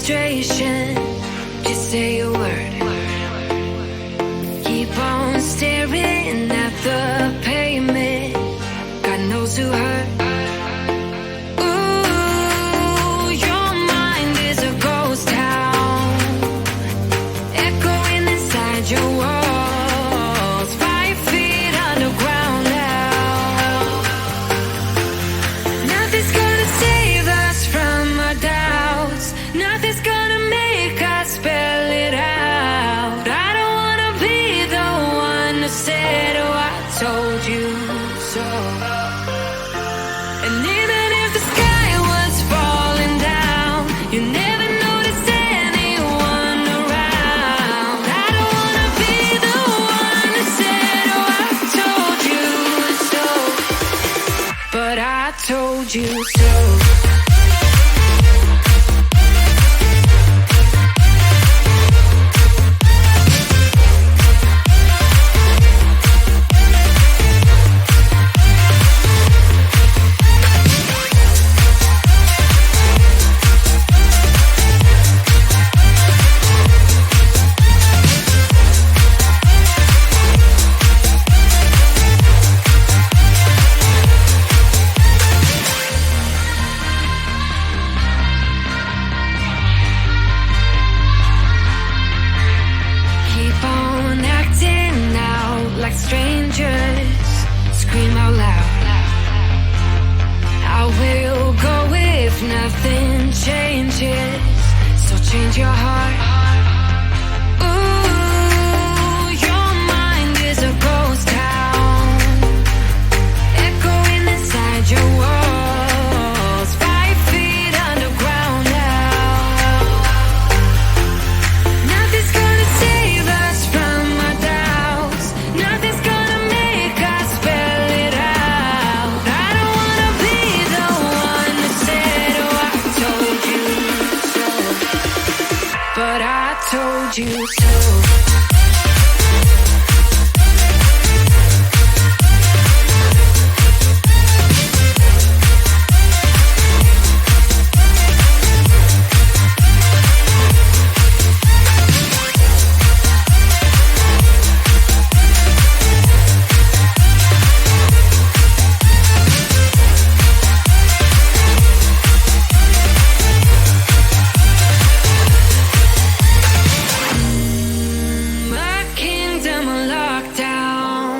frustration. Just say a word. Keep on staring at the pavement. God knows who hurt. Ooh, your mind is a ghost town, echoing inside your walls, 5 feet underground now. Nothing's gonna save us from our doubts. Nothing's gonna make us spell it out. I don't wanna be the one who said, oh, I told you so. And even if the sky was falling down, you never noticed anyone around. I don't wanna be the one who said, oh, I told you so. But I told you so. Keep on acting out like strangers. Scream out loud. I will go if nothing changes. So change your heart. Ooh, your mind is a ghost town, echoing inside your walls, 5 feet underground now. Nothing's gonna save us from our doubts. Nothing's gonna make us spell it out. I don't wanna be the one that said, oh, I told you so. But I told you so. My kingdom on lockdown.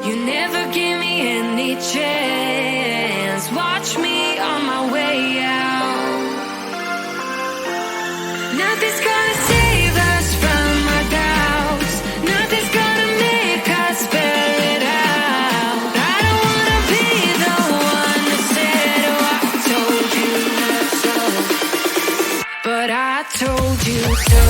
You never give me any chance. Watch me on my way out. Nothing's gonna save us from our doubts. Nothing's gonna make us spell it out. I don't wanna be the one that said, oh, I told you so. But I told you so.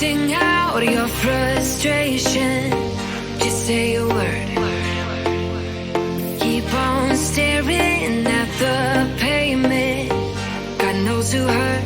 Sing out your frustration. Just say a word. Keep on staring at the pavement. God knows who hurt.